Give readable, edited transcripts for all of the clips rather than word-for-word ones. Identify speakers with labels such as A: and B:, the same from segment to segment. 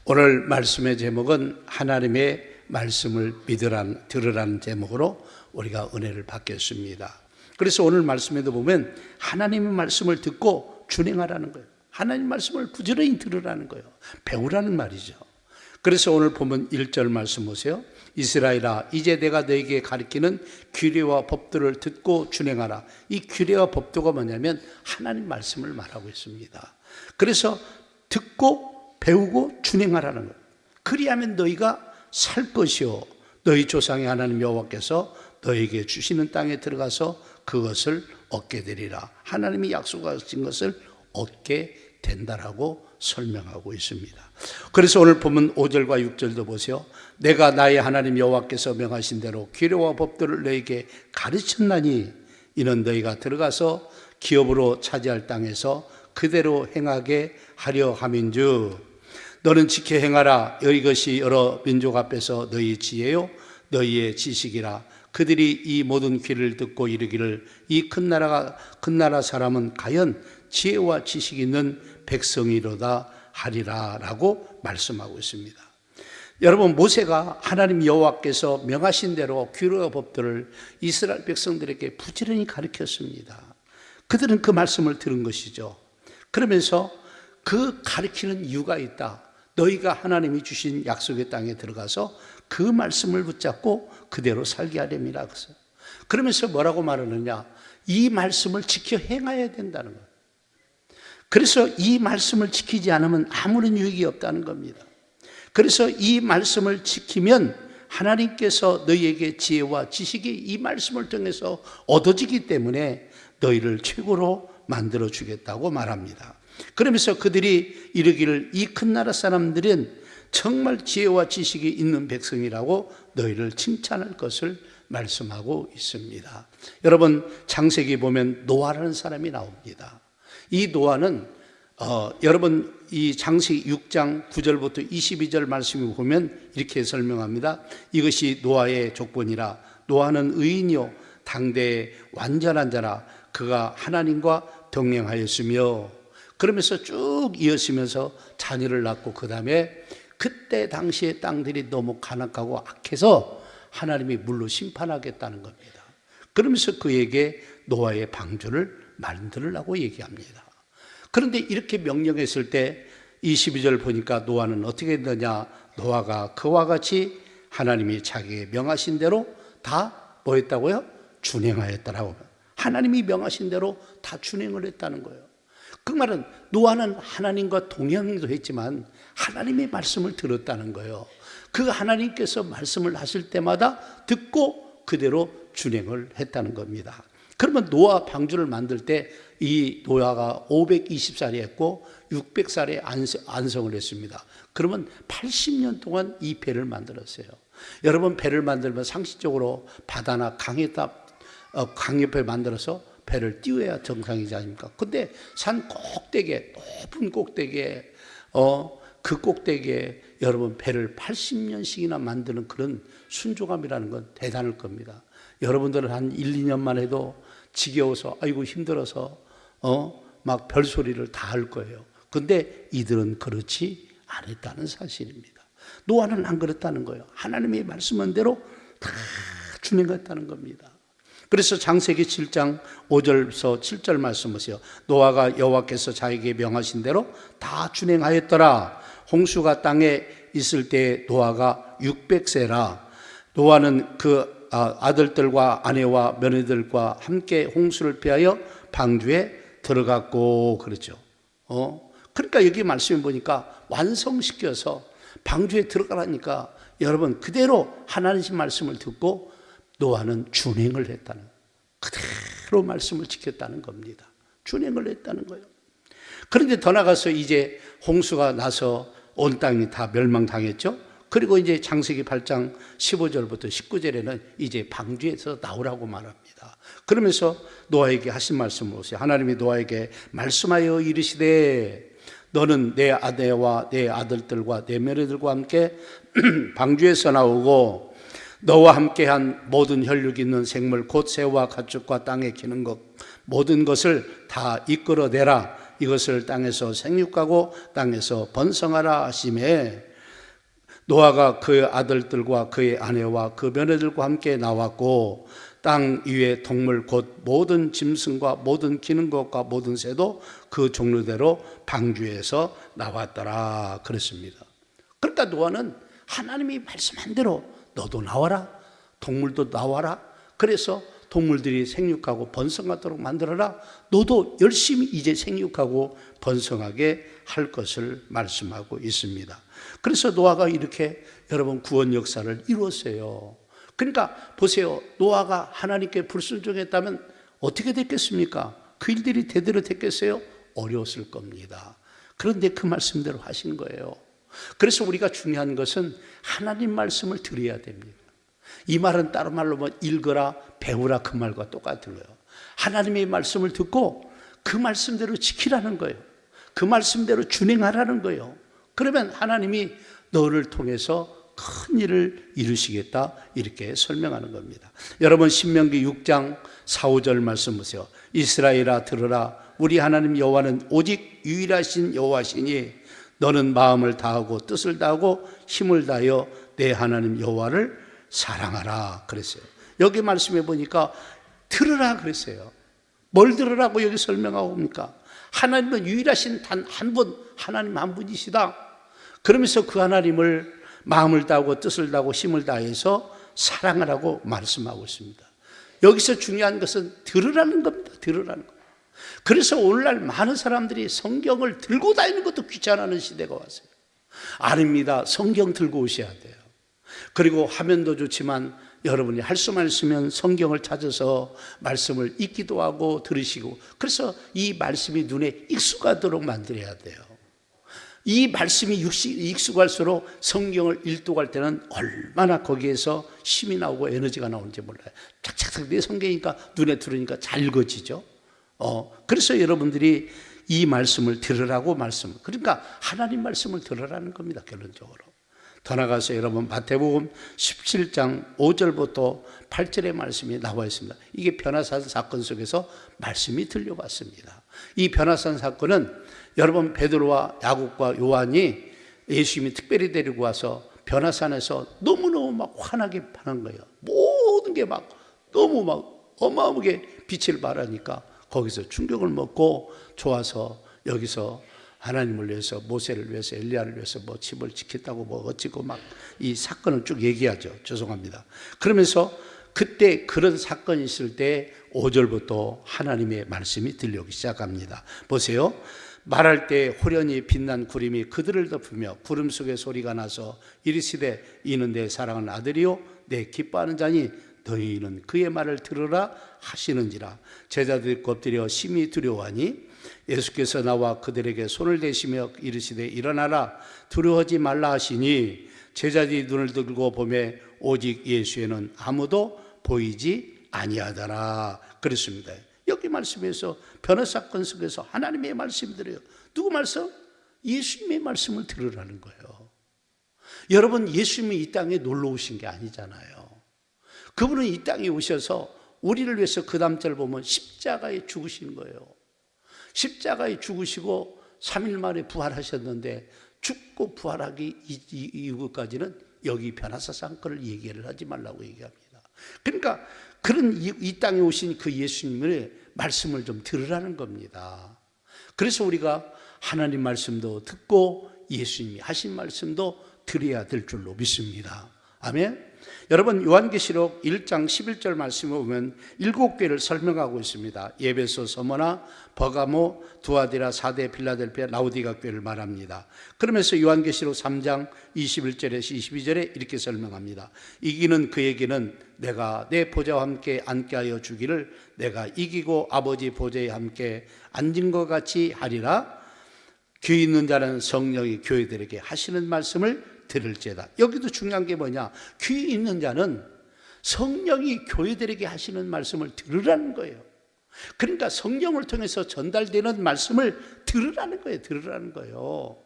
A: 오늘 말씀의 제목은 하나님의 말씀을 들으라는 제목으로 우리가 은혜를 받겠습니다. 그래서 오늘 말씀에도 보면 하나님의 말씀을 듣고 준행하라는 거예요. 하나님 말씀을 부지런히 들으라는 거예요. 배우라는 말이죠. 그래서 오늘 보면 1절 말씀 보세요. 이스라엘아, 이제 내가 너에게 가르치는 규례와 법도를 듣고 준행하라. 이 규례와 법도가 뭐냐면 하나님 말씀을 말하고 있습니다. 그래서 듣고 배우고 준행하라는 거예요. 그리하면 너희가 살 것이요 너희 조상의 하나님 여호와께서 너에게 주시는 땅에 들어가서 그것을 얻게 되리라. 하나님이 약속하신 것을 얻게 된다라고 설명하고 있습니다. 그래서 오늘 보면 5절과 6절도 보세요. 내가 나의 하나님 여호와께서 명하신 대로 규례와 법도를 너에게 가르쳤나니 이는 너희가 들어가서 기업으로 차지할 땅에서 그대로 행하게 하려 함인즉 너는 지켜 행하라. 이것이 여러 민족 앞에서 너희 지혜요 너희의 지식이라. 그들이 이 모든 귀를 듣고 이르기를 이 큰 나라 사람은 과연 지혜와 지식이 있는 백성이로다 하리라 라고 말씀하고 있습니다. 여러분, 모세가 하나님 여호와께서 명하신 대로 규례와 법들을 이스라엘 백성들에게 부지런히 가르쳤습니다. 그들은 그 말씀을 들은 것이죠. 그러면서 그 가르치는 이유가 있다. 너희가 하나님이 주신 약속의 땅에 들어가서 그 말씀을 붙잡고 그대로 살게 하렵니다. 그러면서 뭐라고 말하느냐? 이 말씀을 지켜 행해야 된다는 거예요. 그래서 이 말씀을 지키지 않으면 아무런 유익이 없다는 겁니다. 그래서 이 말씀을 지키면 하나님께서 너희에게 지혜와 지식이 이 말씀을 통해서 얻어지기 때문에 너희를 최고로 만들어 주겠다고 말합니다. 그러면서 그들이 이르기를 이 큰 나라 사람들은 정말 지혜와 지식이 있는 백성이라고 너희를 칭찬할 것을 말씀하고 있습니다. 여러분, 창세기 보면 노아라는 사람이 나옵니다. 이 노아는 여러분 이 창세기 6장 9절부터 22절 말씀을 보면 이렇게 설명합니다. 이것이 노아의 족본이라. 노아는 의인이요 당대의 완전한 자라. 그가 하나님과 동행하였으며, 그러면서 쭉 이어지면서 자녀를 낳고 그 다음에 그때 당시의 땅들이 너무 간악하고 악해서 하나님이 물로 심판하겠다는 겁니다. 그러면서 그에게 노아의 방주를 만들으라고 얘기합니다. 그런데 이렇게 명령했을 때 22절 보니까 노아는 어떻게 했느냐? 노아가 그와 같이 하나님이 자기에게 명하신 대로 다 뭐 했다고요? 준행하였다라고. 하나님이 명하신 대로 다 준행을 했다는 거예요. 그 말은 노아는 하나님과 동행도 했지만 하나님의 말씀을 들었다는 거예요. 그 하나님께서 말씀을 하실 때마다 듣고 그대로 준행을 했다는 겁니다. 그러면 노아 방주를 만들 때 이 노아가 520살이 했고 600살에 안성을 했습니다. 그러면 80년 동안 이 배를 만들었어요. 여러분, 배를 만들면 상식적으로 바다나 강 옆에 만들어서 배를 띄워야 정상이지 않습니까? 근데 산 꼭대기에, 높은 꼭대기에, 그 꼭대기에 여러분 배를 80년씩이나 만드는 그런 순조감이라는 건 대단할 겁니다. 여러분들은 한 1, 2년만 해도 지겨워서 아이고 힘들어서 막 별소리를 다 할 거예요. 근데 이들은 그렇지 않았다는 사실입니다. 노아는 안 그랬다는 거예요. 하나님의 말씀한 대로 다 준행했다는 겁니다. 그래서 창세기 7장 5절에서 7절 말씀 보세요. 노아가 여호와께서 자기에게 명하신 대로 다 준행하였더라. 홍수가 땅에 있을 때 노아가 600세라. 노아는 그 아들들과 아내와 며느리들과 함께 홍수를 피하여 방주에 들어갔고, 그렇죠. 그러니까 여기 말씀해 보니까 완성시켜서 방주에 들어가라니까 여러분 그대로 하나님 말씀을 듣고 노아는 준행을 했다는, 그대로 말씀을 지켰다는 겁니다. 준행을 했다는 거예요. 그런데 더 나가서 이제 홍수가 나서 온 땅이 다 멸망당했죠. 그리고 이제 창세기 8장 15절부터 19절에는 이제 방주에서 나오라고 말합니다. 그러면서 노아에게 하신 말씀을 보세요. 하나님이 노아에게 말씀하여 이르시되 너는 내 아내와 내 아들들과 내 며느리들과 함께 방주에서 나오고 너와 함께한 모든 혈육 있는 생물 곧 새와 가축과 땅에 기는 것 모든 것을 다 이끌어내라. 이것을 땅에서 생육하고 땅에서 번성하라 하시매 노아가 그 아들들과 그의 아내와 그 며느리들과 함께 나왔고 땅 위의 동물 곧 모든 짐승과 모든 기는 것과 모든 새도 그 종류대로 방주에서 나왔더라 그랬습니다. 그러니까 노아는 하나님이 말씀한 대로 너도 나와라, 동물도 나와라. 그래서 동물들이 생육하고 번성하도록 만들어라. 너도 열심히 이제 생육하고 번성하게 할 것을 말씀하고 있습니다. 그래서 노아가 이렇게 여러분 구원 역사를 이루었어요. 그러니까 보세요. 노아가 하나님께 불순종했다면 어떻게 됐겠습니까? 그 일들이 대대로 됐겠어요? 어려웠을 겁니다. 그런데 그 말씀대로 하신 거예요. 그래서 우리가 중요한 것은 하나님 말씀을 들어야 됩니다. 이 말은 다른 말로 뭐 읽어라, 배우라 그 말과 똑같은 거예요. 하나님의 말씀을 듣고 그 말씀대로 지키라는 거예요. 그 말씀대로 준행하라는 거예요. 그러면 하나님이 너를 통해서 큰 일을 이루시겠다 이렇게 설명하는 겁니다. 여러분 신명기 6장 4, 5절 말씀 보세요. 이스라엘아 들으라. 우리 하나님 여호와는 오직 유일하신 여호와시니 너는 마음을 다하고 뜻을 다하고 힘을 다하여 내 하나님 여호와를 사랑하라 그랬어요. 여기 말씀해 보니까 들으라 그랬어요. 뭘 들으라고 여기 설명하고 옵니까? 하나님은 유일하신 단 한 분, 하나님 한 분이시다. 그러면서 그 하나님을 마음을 다하고 뜻을 다하고 힘을 다해서 사랑하라고 말씀하고 있습니다. 여기서 중요한 것은 들으라는 겁니다. 들으라는 겁니다. 그래서 오늘날 많은 사람들이 성경을 들고 다니는 것도 귀찮아하는 시대가 왔어요. 아닙니다. 성경 들고 오셔야 돼요. 그리고 화면도 좋지만 여러분이 할 수만 있으면 성경을 찾아서 말씀을 읽기도 하고 들으시고 그래서 이 말씀이 눈에 익숙하도록 만들어야 돼요. 이 말씀이 익숙할수록 성경을 읽도할 때는 얼마나 거기에서 힘이 나오고 에너지가 나오는지 몰라요. 착착착 내 성경이니까 눈에 들으니까 잘 읽어지죠. 그래서 여러분들이 이 말씀을 들으라고 그러니까 하나님 말씀을 들으라는 겁니다. 결론적으로. 더 나가서 여러분 마태복음 17장 5절부터 8절의 말씀이 나와 있습니다. 이게 변화산 사건 속에서 말씀이 들려왔습니다. 이 변화산 사건은 여러분 베드로와 야곱과 요한이 예수님이 특별히 데리고 와서 변화산에서 너무너무 막 환하게 하는 거예요. 모든 게 막 너무 막 어마어마하게 빛을 발하니까 거기서 충격을 먹고 좋아서 여기서 하나님을 위해서 모세를 위해서 엘리야를 위해서 뭐 집을 지켰다고 뭐 어찌고 막 이 사건을 쭉 얘기하죠. 죄송합니다. 그러면서 그때 그런 사건이 있을 때 5절부터 하나님의 말씀이 들려오기 시작합니다. 보세요. 말할 때 호련히 빛난 구름이 그들을 덮으며 구름 속에 소리가 나서 이르시되 이는 내 사랑하는 아들이요 내 기뻐하는 자니 너희는 그의 말을 들으라 하시는지라. 제자들이 엎드려 심히 두려워하니 예수께서 나와 그들에게 손을 대시며 이르시되 일어나라 두려워하지 말라 하시니 제자들이 눈을 들고 보매 오직 예수에는 아무도 보이지 아니하더라 그랬습니다. 여기 말씀에서 변화 사건 속에서 하나님의 말씀이 들어요. 누구 말씀? 예수님의 말씀을 들으라는 거예요. 여러분 예수님이 이 땅에 놀러 오신 게 아니잖아요. 그분은 이 땅에 오셔서 우리를 위해서 그 다음 절 보면 십자가에 죽으신 거예요. 십자가에 죽으시고 3일 만에 부활하셨는데 죽고 부활하기 이후까지는 여기 변화사 사건을 얘기를 하지 말라고 얘기합니다. 그러니까 그런 이 땅에 오신 그 예수님의 말씀을 좀 들으라는 겁니다. 그래서 우리가 하나님 말씀도 듣고 예수님이 하신 말씀도 들어야 될 줄로 믿습니다. 아멘. 여러분 요한계시록 1장 11절 말씀을 보면 7교회를 설명하고 있습니다. 에베소, 서머나, 버가모, 두아디라, 사데, 필라델피아, 라우디가 교회를 말합니다. 그러면서 요한계시록 3장 21절에서 22절에 이렇게 설명합니다. 이기는 그에게는 내가 내 보좌와 함께 앉게 하여 주기를 내가 이기고 아버지 보좌에 함께 앉은 것 같이 하리라. 귀 있는 자는 성령이 교회들에게 하시는 말씀을 들을지어다. 여기도 중요한 게 뭐냐? 귀 있는 자는 성령이 교회들에게 하시는 말씀을 들으라는 거예요. 그러니까 성경을 통해서 전달되는 말씀을 들으라는 거예요. 들으라는 거예요.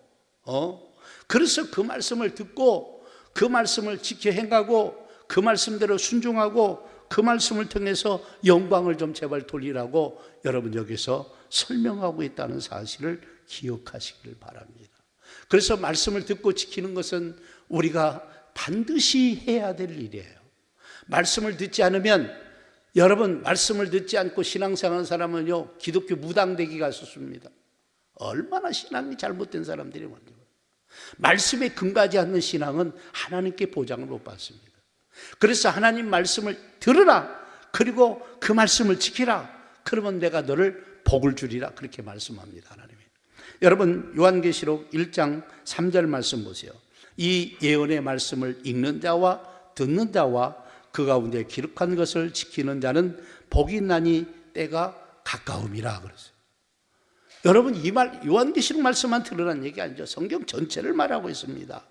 A: 그래서 그 말씀을 듣고 그 말씀을 지켜 행하고 그 말씀대로 순종하고 그 말씀을 통해서 영광을 좀 제발 돌리라고 여러분 여기서 설명하고 있다는 사실을 기억하시길 바랍니다. 그래서 말씀을 듣고 지키는 것은 우리가 반드시 해야 될 일이에요. 말씀을 듣지 않으면, 여러분 말씀을 듣지 않고 신앙생활하는 사람은요 기독교 무당되기가 쉽습니다. 얼마나 신앙이 잘못된 사람들이 많죠. 말씀에 근거하지 않는 신앙은 하나님께 보장을 못 받습니다. 그래서 하나님 말씀을 들으라, 그리고 그 말씀을 지키라, 그러면 내가 너를 복을 주리라, 그렇게 말씀합니다. 하나님이. 여러분 요한계시록 1장 3절 말씀 보세요. 이 예언의 말씀을 읽는 자와 듣는 자와 그 가운데 기록한 것을 지키는 자는 복이 있나니 때가 가까움이라 그랬어요. 여러분 이 말 요한계시록 말씀만 들으라는 얘기 아니죠. 성경 전체를 말하고 있습니다.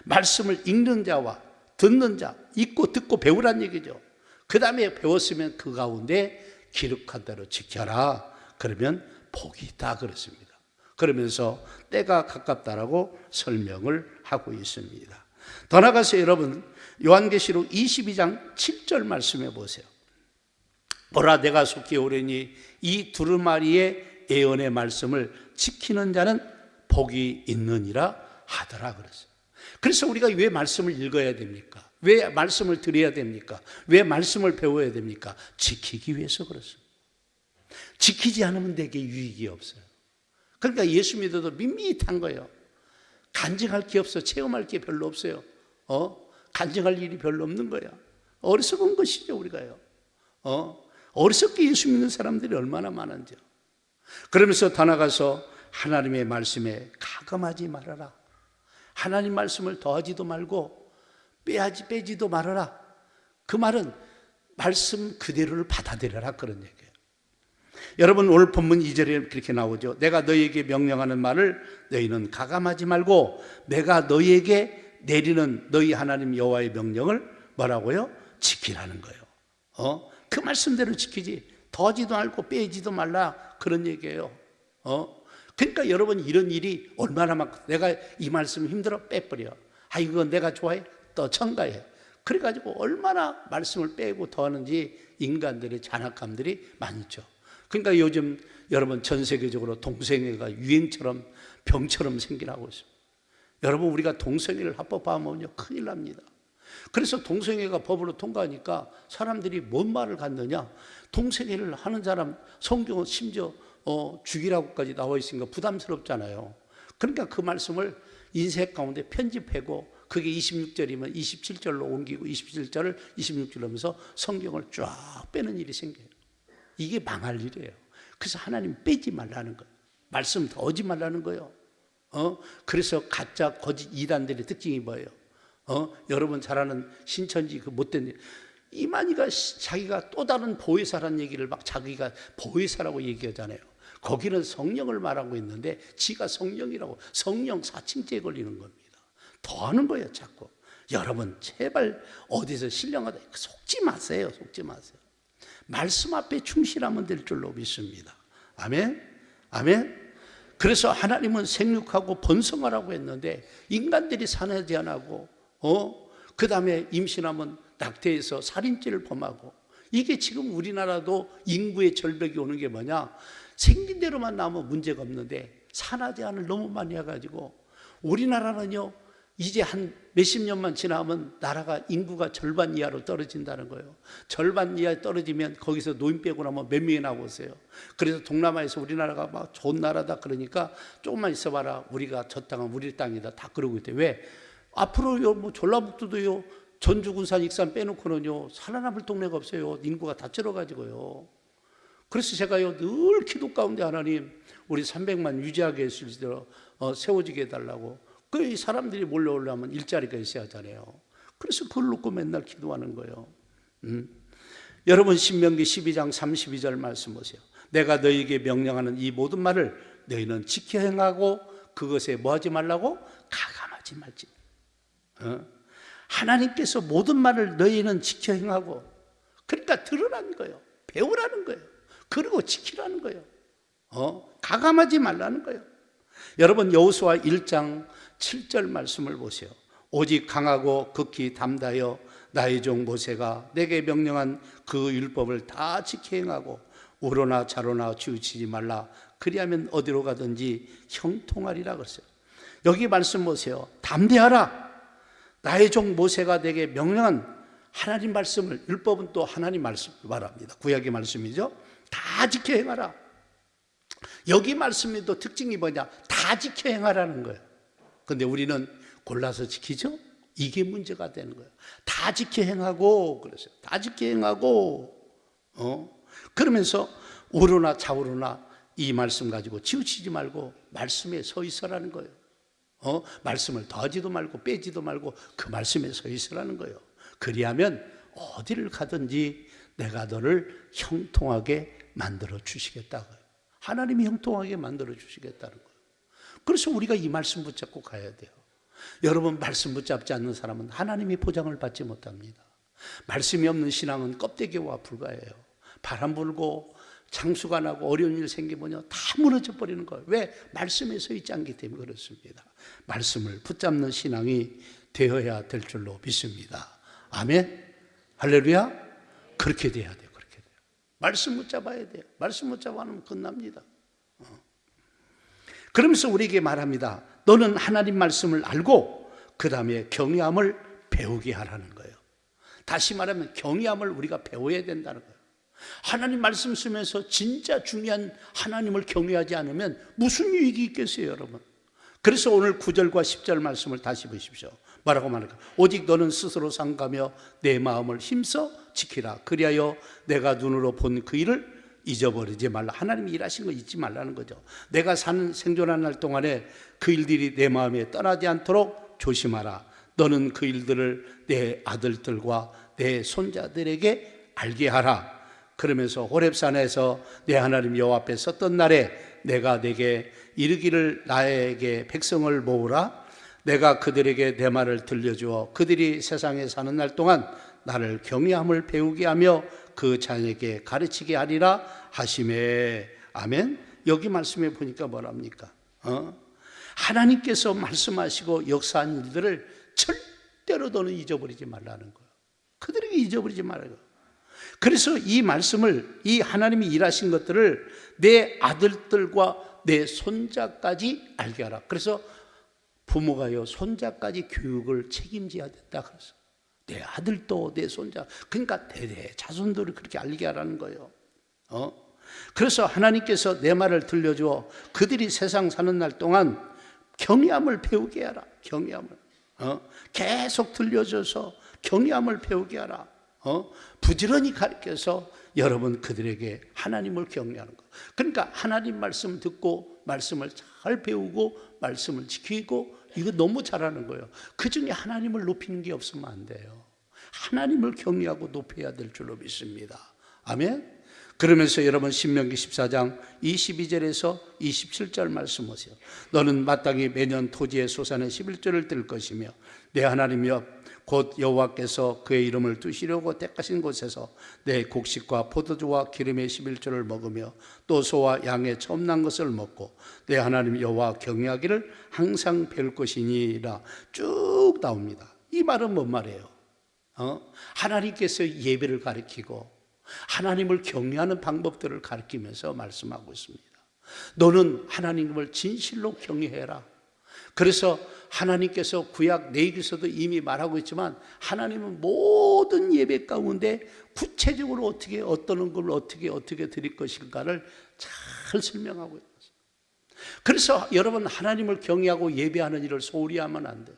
A: 말씀을 읽는 자와 듣는 자, 읽고 듣고 배우란 얘기죠. 그 다음에 배웠으면 그 가운데 기록한 대로 지켜라, 그러면 복이 있다 그랬습니다. 그러면서 때가 가깝다라고 설명을 하고 있습니다. 더 나아가서 여러분 요한계시록 22장 7절 말씀해 보세요. 보라 내가 속히 오려니 이 두루마리의 예언의 말씀을 지키는 자는 복이 있느니라 하더라 그랬어요. 그래서 우리가 왜 말씀을 읽어야 됩니까? 왜 말씀을 들어야 됩니까? 왜 말씀을 배워야 됩니까? 지키기 위해서 그렇습니다. 지키지 않으면 내게 유익이 없어요. 그러니까 예수 믿어도 밋밋한 거예요. 간증할 게 없어. 체험할 게 별로 없어요. 간증할 일이 별로 없는 거야. 어리석은 것이죠 우리가요. 어리석게 예수 믿는 사람들이 얼마나 많은지요. 그러면서 더 나가서 하나님의 말씀에 가감하지 말아라. 하나님 말씀을 더하지도 말고 빼지도 말아라. 그 말은 말씀 그대로를 받아들여라, 그런 얘기예요. 여러분 오늘 본문 2절에 그렇게 나오죠. 내가 너희에게 명령하는 말을 너희는 가감하지 말고 내가 너희에게 내리는 너희 하나님 여호와의 명령을 뭐라고요? 지키라는 거예요. 그 말씀대로 지키지 더하지도 않고 빼지도 말라, 그런 얘기예요. 그러니까 여러분 이런 일이 얼마나 많고, 내가 이 말씀 힘들어 빼버려. 이거 내가 좋아해? 또 첨가해. 그래가지고 얼마나 말씀을 빼고 더하는지 인간들의 잔악함들이 많죠. 그러니까 요즘 여러분 전 세계적으로 동성애가 유행처럼 병처럼 생겨나고 있습니다. 여러분 우리가 동성애를 합법화하면요 큰일 납니다. 그래서 동성애가 법으로 통과하니까 사람들이 뭔 말을 갖느냐, 동성애를 하는 사람 성경은 심지어 죽이라고까지 나와 있으니까 부담스럽잖아요. 그러니까 그 말씀을 인쇄 가운데 편집하고 그게 26절이면 27절로 옮기고 27절을 26절로 하면서 성경을 쫙 빼는 일이 생겨요. 이게 망할 일이에요. 그래서 하나님 빼지 말라는 거예요. 말씀 더하지 말라는 거예요. 그래서 가짜 거짓 이단들의 특징이 뭐예요? 여러분 잘 아는 신천지 그 못된 일, 이만희가 자기가 또 다른 보혜사라는 얘기를 막 자기가 보혜사라고 얘기하잖아요. 거기는 성령을 말하고 있는데 지가 성령이라고, 성령 사칭죄에 걸리는 겁니다. 더하는 거예요 자꾸. 여러분 제발 어디서 신령하다 속지 마세요. 속지 마세요. 말씀 앞에 충실하면 될 줄로 믿습니다. 아멘? 아멘? 그래서 하나님은 생육하고 번성하라고 했는데 인간들이 산하지 않고 그 다음에 임신하면 낙태해서 살인죄를 범하고, 이게 지금 우리나라도 인구의 절벽이 오는 게 뭐냐, 생긴 대로만 나오면 문제가 없는데 산하 제한을 너무 많이 해가지고 우리나라는요 이제 한 몇십 년만 지나면 나라가 인구가 절반 이하로 떨어진다는 거예요. 절반 이하에 떨어지면 거기서 노인 빼고 나면 몇 명이 나오세요. 그래서 동남아에서 우리나라가 막 좋은 나라다 그러니까 조금만 있어봐라, 우리가 저 땅은 우리 땅이다 다 그러고 있대요. 왜? 앞으로요 뭐 전라북도도요 전주 군산 익산 빼놓고는요 살아남을 동네가 없어요. 인구가 다 줄어가지고요. 그래서 제가요 늘 기도 가운데 하나님 우리 300만 유지하게 해주시도록 세워지게 해달라고. 그 사람들이 몰려오려면 일자리가 있어야 하잖아요. 그래서 그걸 놓고 맨날 기도하는 거예요. 여러분 신명기 12장 32절 말씀 보세요. 내가 너희에게 명령하는 이 모든 말을 너희는 지켜 행하고 그것에 뭐하지 말라고? 가감하지 말지. 하나님께서 모든 말을 너희는 지켜 행하고, 그러니까 들으라는 거예요. 배우라는 거예요. 그리고 지키라는 거예요. 가감하지 말라는 거예요. 여러분 여호수아 1장 7절 말씀을 보세요. 오직 강하고 극히 담다여 나의 종 모세가 내게 명령한 그 율법을 다 지켜 행하고 우로나 좌로나 치우치지 말라. 그리하면 어디로 가든지 형통하리라 그랬어요. 여기 말씀 보세요. 담대하라. 나의 종 모세가 내게 명령한 하나님 말씀을, 율법은 또 하나님 말씀 말합니다. 구약의 말씀이죠. 다 지켜 행하라. 여기 말씀이 또 특징이 뭐냐? 다 지켜 행하라는 거예요. 근데 우리는 골라서 지키죠? 이게 문제가 되는 거예요. 다 지켜 행하고 그랬어요. 다 지켜 행하고 그러면서 우로나 좌우로나 이 말씀 가지고 치우치지 말고 말씀에 서 있으라는 거예요. 말씀을 더하지도 말고 빼지도 말고 그 말씀에 서 있으라는 거예요. 그리하면 어디를 가든지 내가 너를 형통하게 만들어 주시겠다고요. 하나님이 형통하게 만들어 주시겠다는 거예요. 그래서 우리가 이 말씀 붙잡고 가야 돼요. 여러분, 말씀 붙잡지 않는 사람은 하나님이 보장을 받지 못합니다. 말씀이 없는 신앙은 껍데기와 불과해요. 바람 불고 장수가 나고 어려운 일 생기면 다 무너져 버리는 거예요. 왜? 말씀에 서 있지 않기 때문에 그렇습니다. 말씀을 붙잡는 신앙이 되어야 될 줄로 믿습니다. 아멘. 할렐루야. 그렇게 돼야 돼요. 그렇게 돼요. 말씀 붙잡아야 돼요. 말씀 붙잡아 놓으면 끝납니다. 그러면서 우리에게 말합니다. 너는 하나님 말씀을 알고 그 다음에 경외함을 배우게 하라는 거예요. 다시 말하면 경외함을 우리가 배워야 된다는 거예요. 하나님 말씀 쓰면서 진짜 중요한 하나님을 경외하지 않으면 무슨 유익이 있겠어요, 여러분? 그래서 오늘 9절과 10절 말씀을 다시 보십시오. 뭐라고 말할까? 오직 너는 스스로 삼가며 내 마음을 힘써 지키라. 그리하여 내가 눈으로 본 그 일을 잊어버리지 말라. 하나님이 일하신 거 잊지 말라는 거죠. 내가 사는 생존하는 날 동안에 그 일들이 내 마음에 떠나지 않도록 조심하라. 너는 그 일들을 내 아들들과 내 손자들에게 알게 하라. 그러면서 호렙산에서 내 하나님 여호와 앞에 섰던 날에 내가 내게 이르기를 나에게 백성을 모으라. 내가 그들에게 내 말을 들려주어 그들이 세상에 사는 날 동안 나를 경외함을 배우게 하며 그 자녀에게 가르치게 하리라 하시매. 아멘. 여기 말씀에 보니까 뭐랍니까? 하나님께서 말씀하시고 역사한 일들을 절대로 너는 잊어버리지 말라는 거예요. 그들에게 잊어버리지 말아요. 그래서 이 말씀을, 이 하나님이 일하신 것들을 내 아들들과 내 손자까지 알게 하라. 그래서 부모가요, 손자까지 교육을 책임져야 된다 그래서 내 아들도 내 손자, 그러니까 대대 자손들을 그렇게 알게 하라는 거예요. 그래서 하나님께서 내 말을 들려주어 그들이 세상 사는 날 동안 경외함을 배우게 하라. 경외함을 계속 들려줘서 경외함을 배우게 하라. 부지런히 가르쳐서 여러분 그들에게 하나님을 경외하는 거. 그러니까 하나님 말씀 듣고 말씀을 잘 배우고 말씀을 지키고 이거 너무 잘하는 거예요. 그 중에 하나님을 높이는 게 없으면 안 돼요. 하나님을 경외하고 높여야 될 줄로 믿습니다. 아멘. 그러면서 여러분 신명기 14장 22절에서 27절 말씀 보세요. 너는 마땅히 매년 토지의 소산의 11조를 뜰 것이며 내 하나님이여 곧 여호와께서 그의 이름을 두시려고 택하신 곳에서 내 곡식과 포도주와 기름의 11조를 먹으며 또 소와 양의 처음 난 것을 먹고 내 하나님 여호와 경외하기를 항상 배울 것이니라 쭉 나옵니다. 이 말은 뭔 말이에요? 하나님께서 예배를 가르치고 하나님을 경외하는 방법들을 가르치면서 말씀하고 있습니다. 너는 하나님을 진실로 경외해라. 그래서 하나님께서 구약 레위기서도 이미 말하고 있지만 하나님은 모든 예배 가운데 구체적으로 어떻게 어떤 걸 어떻게 드릴 것인가를 잘 설명하고 있습니다. 그래서 여러분 하나님을 경외하고 예배하는 일을 소홀히 하면 안 돼요.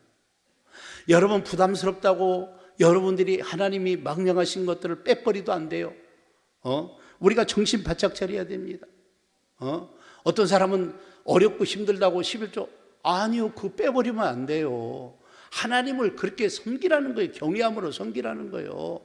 A: 여러분 부담스럽다고 여러분들이 하나님이 망령하신 것들을 빼버리도 안 돼요. 우리가 정신 바짝 차려야 됩니다. 어떤 사람은 어렵고 힘들다고 11조 아니요, 그거 빼버리면 안 돼요. 하나님을 그렇게 섬기라는 거예요. 경외함으로 섬기라는 거예요.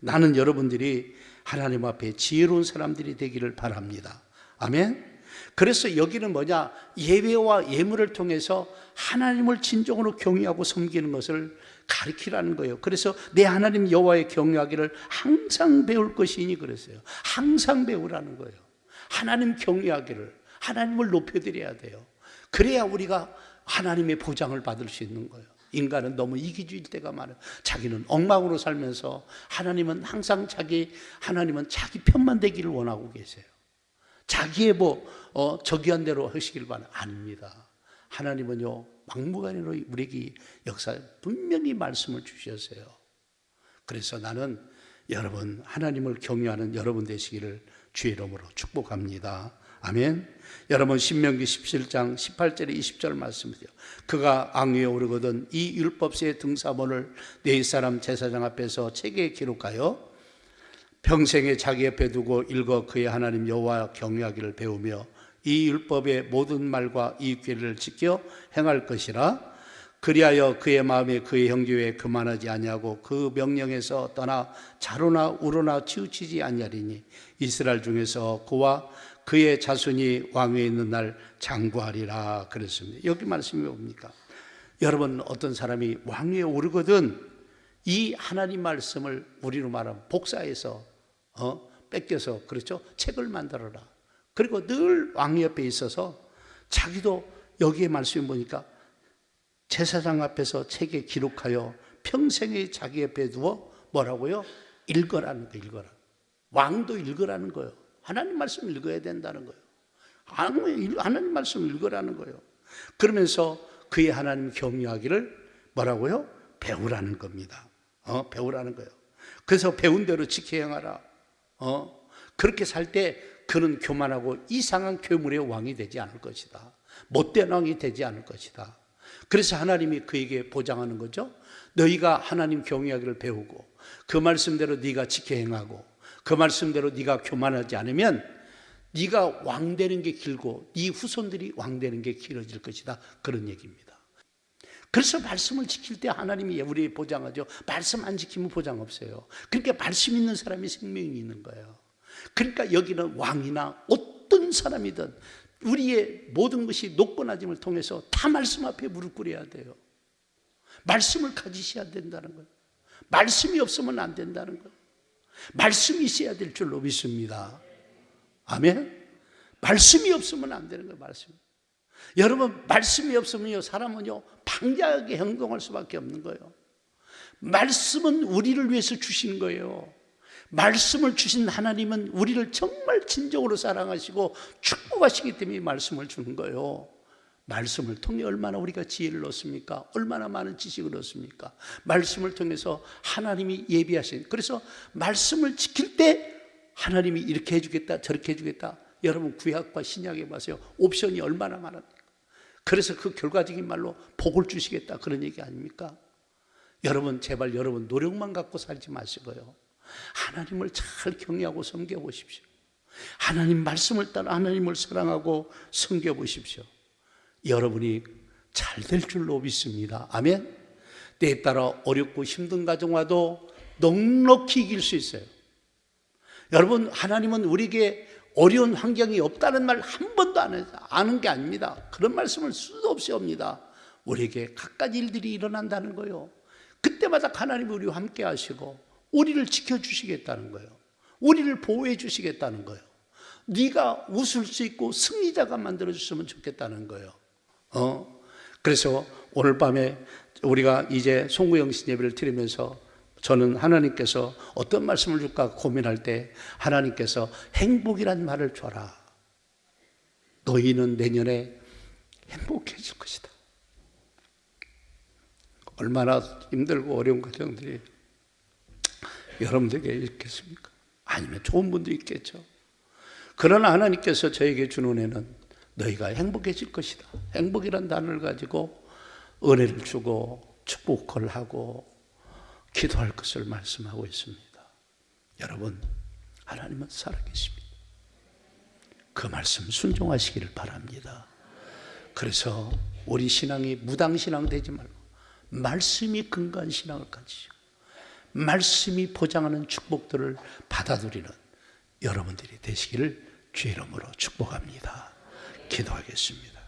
A: 나는 여러분들이 하나님 앞에 지혜로운 사람들이 되기를 바랍니다. 아멘. 그래서 여기는 뭐냐? 예배와 예물을 통해서 하나님을 진정으로 경외하고 섬기는 것을 가르치라는 거예요. 그래서 내 하나님 여호와의 경외하기를 항상 배울 것이니 그랬어요. 항상 배우라는 거예요. 하나님 경외하기를, 하나님을 높여드려야 돼요. 그래야 우리가 하나님의 보장을 받을 수 있는 거예요. 인간은 너무 이기주의일 때가 많아요. 자기는 엉망으로 살면서 하나님은 항상 하나님은 자기 편만 되기를 원하고 계세요. 자기의 저기한 대로 하시길 바랍니다. 아닙니다. 하나님은요, 막무가내로 우리에게 역사에 분명히 말씀을 주셨어요. 그래서 나는 여러분, 하나님을 경외하는 여러분 되시기를 주의 이름으로 축복합니다. 아멘. 여러분, 신명기 17장 18절에 20절 말씀이세요. 그가 앙위에 오르거든 이 율법서의 등사본을 네 사람 제사장 앞에서 책에 기록하여 평생에 자기 옆에 두고 읽어 그의 하나님 여호와 경외하기를 배우며 이 율법의 모든 말과 이 규례를 지켜 행할 것이라. 그리하여 그의 마음에 그의 형제 외에 교만하지 아니하고 그 명령에서 떠나 자로나 우로나 치우치지 아니하리니 이스라엘 중에서 그와 그의 자손이 왕위에 있는 날 장구하리라 그랬습니다. 여기 말씀이 뭡니까? 여러분, 어떤 사람이 왕위에 오르거든 이 하나님 말씀을 우리로 말하면 복사해서 뺏겨서, 그렇죠? 책을 만들어라. 그리고 늘 왕 옆에 있어서 자기도 여기에 말씀이 보니까 제사장 앞에서 책에 기록하여 평생에 자기 옆에 두어 뭐라고요? 읽어라는 거, 읽어라. 왕도 읽으라는 거예요. 하나님 말씀을 읽어야 된다는 거예요. 하나님 말씀을 읽으라는 거예요. 그러면서 그의 하나님 경외하기를 뭐라고요? 배우라는 겁니다. 배우라는 거예요. 그래서 배운 대로 지켜 행하라. 그렇게 살 때 그는 교만하고 이상한 괴물의 왕이 되지 않을 것이다. 못된 왕이 되지 않을 것이다. 그래서 하나님이 그에게 보장하는 거죠. 너희가 하나님 경외하기를 배우고 그 말씀대로 네가 지켜 행하고 그 말씀대로 네가 교만하지 않으면 네가 왕 되는 게 길고 네 후손들이 왕 되는 게 길어질 것이다. 그런 얘기입니다. 그래서 말씀을 지킬 때 하나님이 우리 보장하죠. 말씀 안 지키면 보장 없어요. 그러니까 말씀 있는 사람이 생명이 있는 거예요. 그러니까 여기는 왕이나 어떤 사람이든 우리의 모든 것이 높고낮음을 통해서 다 말씀 앞에 무릎 꿇어야 돼요. 말씀을 가지셔야 된다는 거예요. 말씀이 없으면 안 된다는 거예요. 말씀이 있어야 될 줄로 믿습니다. 아멘. 말씀이 없으면 안 되는 거예요. 말씀. 여러분, 말씀이 없으면요, 사람은요 방자하게 행동할 수밖에 없는 거예요. 말씀은 우리를 위해서 주신 거예요. 말씀을 주신 하나님은 우리를 정말 진정으로 사랑하시고 축복하시기 때문에 말씀을 주는 거예요. 말씀을 통해 얼마나 우리가 지혜를 얻습니까? 얼마나 많은 지식을 얻습니까? 말씀을 통해서 하나님이 예비하신, 그래서 말씀을 지킬 때 하나님이 이렇게 해주겠다 저렇게 해주겠다. 여러분, 구약과 신약에 봐세요. 옵션이 얼마나 많습니까? 그래서 그 결과적인 말로 복을 주시겠다, 그런 얘기 아닙니까? 여러분, 제발 여러분 노력만 갖고 살지 마시고요, 하나님을 잘 경외하고 섬겨보십시오. 하나님 말씀을 따라 하나님을 사랑하고 섬겨보십시오. 여러분이 잘 될 줄로 믿습니다. 아멘. 때에 따라 어렵고 힘든 가정 와도 넉넉히 이길 수 있어요. 여러분, 하나님은 우리에게 어려운 환경이 없다는 말 한 번도 안 해서 아는 게 아닙니다. 그런 말씀을 수도 없이 합니다. 우리에게 갖가지 일들이 일어난다는 거예요. 그때마다 하나님이 우리와 함께 하시고 우리를 지켜주시겠다는 거예요. 우리를 보호해 주시겠다는 거예요. 네가 웃을 수 있고 승리자가 만들어줬으면 좋겠다는 거예요. 그래서 오늘 밤에 우리가 이제 송구영신 예배를 드리면서 저는 하나님께서 어떤 말씀을 줄까 고민할 때 하나님께서 행복이란 말을 줘라. 너희는 내년에 행복해질 것이다. 얼마나 힘들고 어려운 가정들이 여러분들에게 있겠습니까? 아니면 좋은 분도 있겠죠. 그러나 하나님께서 저에게 준 은혜는 너희가 행복해질 것이다. 행복이란 단어를 가지고 은혜를 주고 축복을 하고 기도할 것을 말씀하고 있습니다. 여러분, 하나님은 살아계십니다. 그 말씀 순종하시기를 바랍니다. 그래서 우리 신앙이 무당신앙 되지 말고 말씀이 근거한 신앙을 가지시고 말씀이 보장하는 축복들을 받아들이는 여러분들이 되시기를 주의 이름으로 축복합니다. 기도하겠습니다.